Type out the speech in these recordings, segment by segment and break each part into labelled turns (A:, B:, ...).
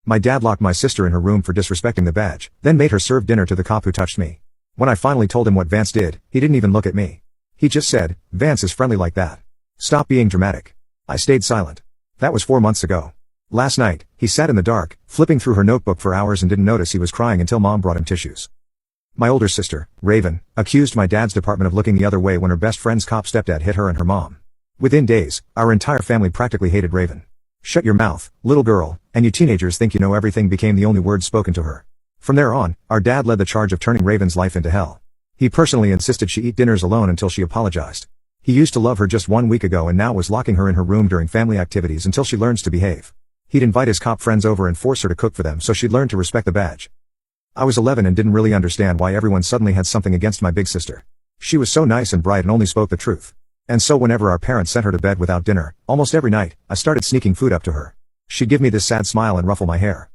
A: My dad locked my sister in her room for disrespecting the badge, then made her serve dinner to the cop who touched me. When I finally told him what Vance did, he didn't even look at me. He just said, "Vance is friendly like that. Stop being dramatic." I stayed silent. That was 4 months ago. Last night, he sat in the dark, flipping through her notebook for hours and didn't notice he was crying until Mom brought him tissues. My older sister, Raven, accused my dad's department of looking the other way when her best friend's cop stepdad hit her and her mom. Within days, our entire family practically hated Raven. "Shut your mouth, little girl, and you teenagers think you know everything" became the only words spoken to her. From there on, our dad led the charge of turning Raven's life into hell. He personally insisted she eat dinners alone until she apologized. He used to love her just 1 week ago and now was locking her in her room during family activities until she learns to behave. He'd invite his cop friends over and force her to cook for them so she'd learn to respect the badge. I was 11 and didn't really understand why everyone suddenly had something against my big sister. She was so nice and bright and only spoke the truth. And so whenever our parents sent her to bed without dinner, almost every night, I started sneaking food up to her. She'd give me this sad smile and ruffle my hair.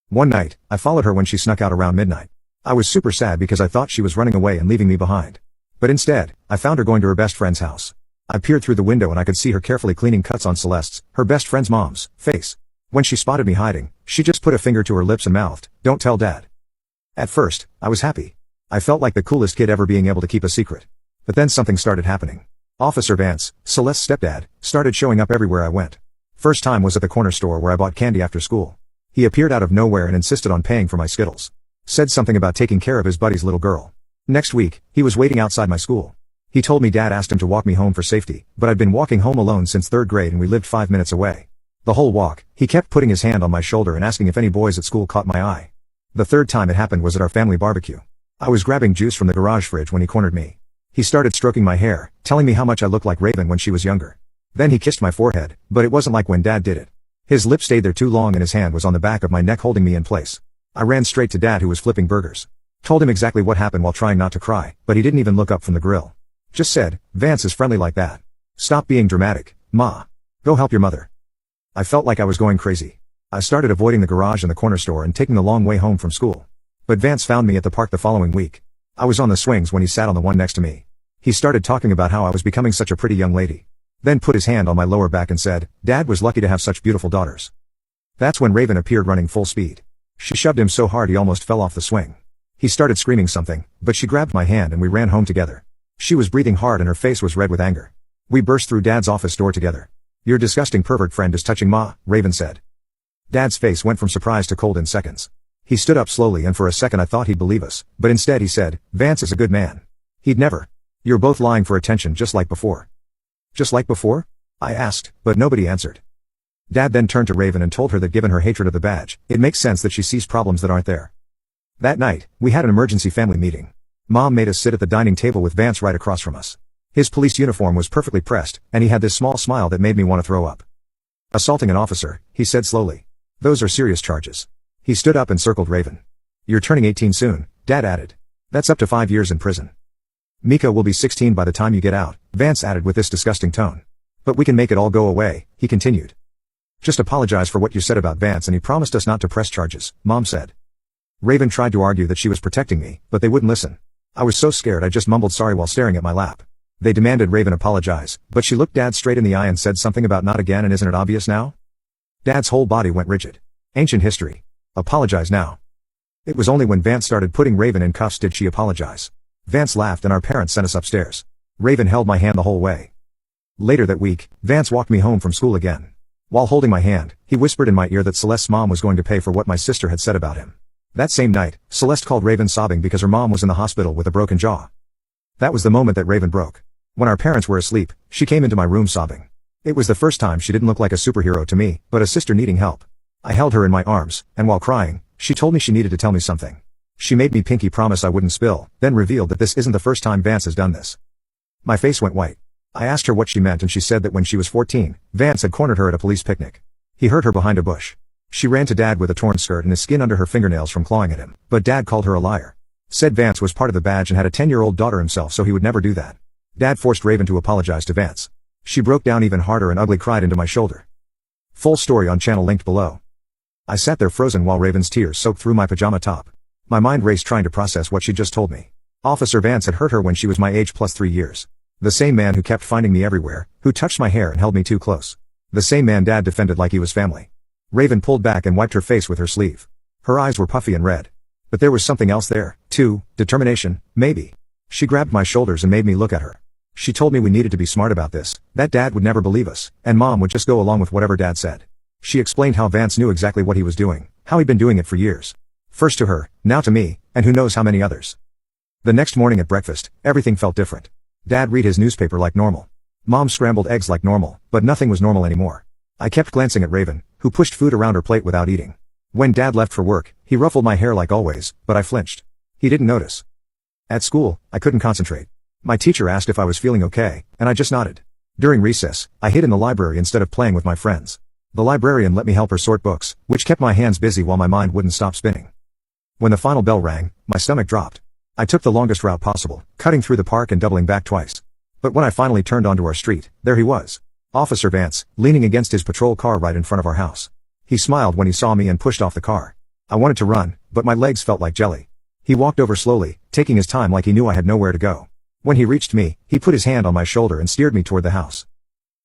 A: One night, I followed her when she snuck out around midnight. I was super sad because I thought she was running away and leaving me behind. But instead, I found her going to her best friend's house. I peered through the window and I could see her carefully cleaning cuts on Celeste's, her best friend's mom's, face. When she spotted me hiding, she just put a finger to her lips and mouthed, "Don't tell Dad." At first, I was happy. I felt like the coolest kid ever being able to keep a secret. But then something started happening. Officer Vance, Celeste's stepdad, started showing up everywhere I went. First time was at the corner store where I bought candy after school. He appeared out of nowhere and insisted on paying for my Skittles. Said something about taking care of his buddy's little girl. Next week, he was waiting outside my school. He told me Dad asked him to walk me home for safety, but I'd been walking home alone since 3rd grade and we lived 5 minutes away. The whole walk, he kept putting his hand on my shoulder and asking if any boys at school caught my eye. The 3rd time it happened was at our family barbecue. I was grabbing juice from the garage fridge when he cornered me. He started stroking my hair, telling me how much I looked like Raven when she was younger. Then he kissed my forehead, but it wasn't like when Dad did it. His lips stayed there too long and his hand was on the back of my neck holding me in place. I ran straight to Dad who was flipping burgers. Told him exactly what happened while trying not to cry, but he didn't even look up from the grill. Just said, "Vance is friendly like that. Stop being dramatic, Ma. Go help your mother." I felt like I was going crazy. I started avoiding the garage and the corner store and taking the long way home from school. But Vance found me at the park the following week. I was on the swings when he sat on the one next to me. He started talking about how I was becoming such a pretty young lady. Then put his hand on my lower back and said, "Dad was lucky to have such beautiful daughters." That's when Raven appeared running full speed. She shoved him so hard he almost fell off the swing. He started screaming something, but she grabbed my hand and we ran home together. She was breathing hard and her face was red with anger. We burst through Dad's office door together. "Your disgusting pervert friend is touching Ma," Raven said. Dad's face went from surprise to cold in seconds. He stood up slowly and for a second I thought he'd believe us, but instead he said, "Vance is a good man. He'd never. You're both lying for attention just like before." "Just like before?" I asked, but nobody answered. Dad then turned to Raven and told her that given her hatred of the badge, it makes sense that she sees problems that aren't there. That night, we had an emergency family meeting. Mom made us sit at the dining table with Vance right across from us. His police uniform was perfectly pressed, and he had this small smile that made me want to throw up. "Assaulting an officer," he said slowly. "Those are serious charges." He stood up and circled Raven. "You're turning 18 soon," Dad added. "That's up to 5 years in prison." "Mika will be 16 by the time you get out," Vance added with this disgusting tone. "But we can make it all go away," he continued. "Just apologize for what you said about Vance and he promised us not to press charges," Mom said. Raven tried to argue that she was protecting me, but they wouldn't listen. I was so scared I just mumbled sorry while staring at my lap. They demanded Raven apologize, but she looked Dad straight in the eye and said something about "not again" and "isn't it obvious now?" Dad's whole body went rigid. Ancient history. Apologize now. It was only when Vance started putting Raven in cuffs did she apologize. Vance laughed and our parents sent us upstairs. Raven held my hand the whole way. Later that week, Vance walked me home from school again. While holding my hand, he whispered in my ear that Celeste's mom was going to pay for what my sister had said about him. That same night, Celeste called Raven sobbing because her mom was in the hospital with a broken jaw. That was the moment that Raven broke. When our parents were asleep, she came into my room sobbing. It was the first time she didn't look like a superhero to me, but a sister needing help. I held her in my arms, and while crying, she told me she needed to tell me something. She made me pinky promise I wouldn't spill, then revealed that this isn't the first time Vance has done this. My face went white. I asked her what she meant and she said that when she was 14, Vance had cornered her at a police picnic. He hurt her behind a bush. She ran to Dad with a torn skirt and the skin under her fingernails from clawing at him, but Dad called her a liar. Said Vance was part of the badge and had a 10-year-old daughter himself so he would never do that. Dad forced Raven to apologize to Vance. She broke down even harder and ugly cried into my shoulder. Full story on channel linked below. I sat there frozen while Raven's tears soaked through my pajama top. My mind raced trying to process what she just told me. Officer Vance had hurt her when she was my age plus 3 years. The same man who kept finding me everywhere, who touched my hair and held me too close. The same man Dad defended like he was family. Raven pulled back and wiped her face with her sleeve. Her eyes were puffy and red. But there was something else there, too, determination, maybe. She grabbed my shoulders and made me look at her. She told me we needed to be smart about this, that Dad would never believe us, and Mom would just go along with whatever Dad said. She explained how Vance knew exactly what he was doing, how he'd been doing it for years. First to her, now to me, and who knows how many others. The next morning at breakfast, everything felt different. Dad read his newspaper like normal. Mom scrambled eggs like normal, but nothing was normal anymore. I kept glancing at Raven, who pushed food around her plate without eating. When Dad left for work, he ruffled my hair like always, but I flinched. He didn't notice. At school, I couldn't concentrate. My teacher asked if I was feeling okay, and I just nodded. During recess, I hid in the library instead of playing with my friends. The librarian let me help her sort books, which kept my hands busy while my mind wouldn't stop spinning. When the final bell rang, my stomach dropped. I took the longest route possible, cutting through the park and doubling back twice. But when I finally turned onto our street, there he was. Officer Vance, leaning against his patrol car right in front of our house. He smiled when he saw me and pushed off the car. I wanted to run, but my legs felt like jelly. He walked over slowly, taking his time like he knew I had nowhere to go. When he reached me, he put his hand on my shoulder and steered me toward the house.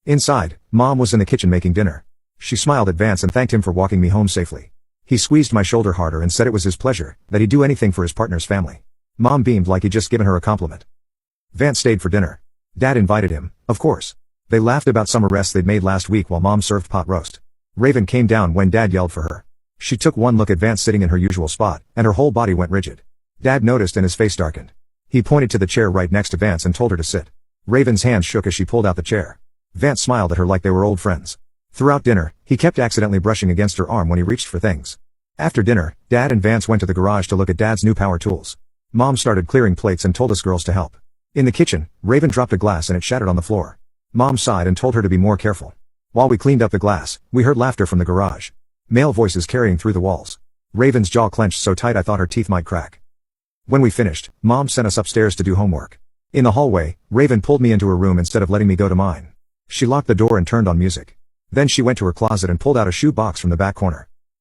A: Inside, Mom was in the kitchen making dinner. She smiled at Vance and thanked him for walking me home safely. He squeezed my shoulder harder and said it was his pleasure, that he'd do anything for his partner's family. Mom beamed like he'd just given her a compliment. Vance stayed for dinner. Dad invited him, of course. They laughed about some arrests they'd made last week while Mom served pot roast. Raven came down when Dad yelled for her. She took one look at Vance sitting in her usual spot, and her whole body went rigid. Dad noticed and his face darkened. He pointed to the chair right next to Vance and told her to sit. Raven's hands shook as she pulled out the chair. Vance smiled at her like they were old friends. Throughout dinner, he kept accidentally brushing against her arm when he reached for things. After dinner, Dad and Vance went to the garage to look at Dad's new power tools. Mom started clearing plates and told us girls to help. In the kitchen, Raven dropped a glass and it shattered on the floor. Mom sighed and told her to be more careful. While we cleaned up the glass, we heard laughter from the garage. Male voices carrying through the walls. Raven's jaw clenched so tight I thought her teeth might crack. When we finished, Mom sent us upstairs to do homework. In the hallway, Raven pulled me into her room instead of letting me go to mine. She locked the door and turned on music. Then she went to her closet and pulled out a shoe box from the back corner.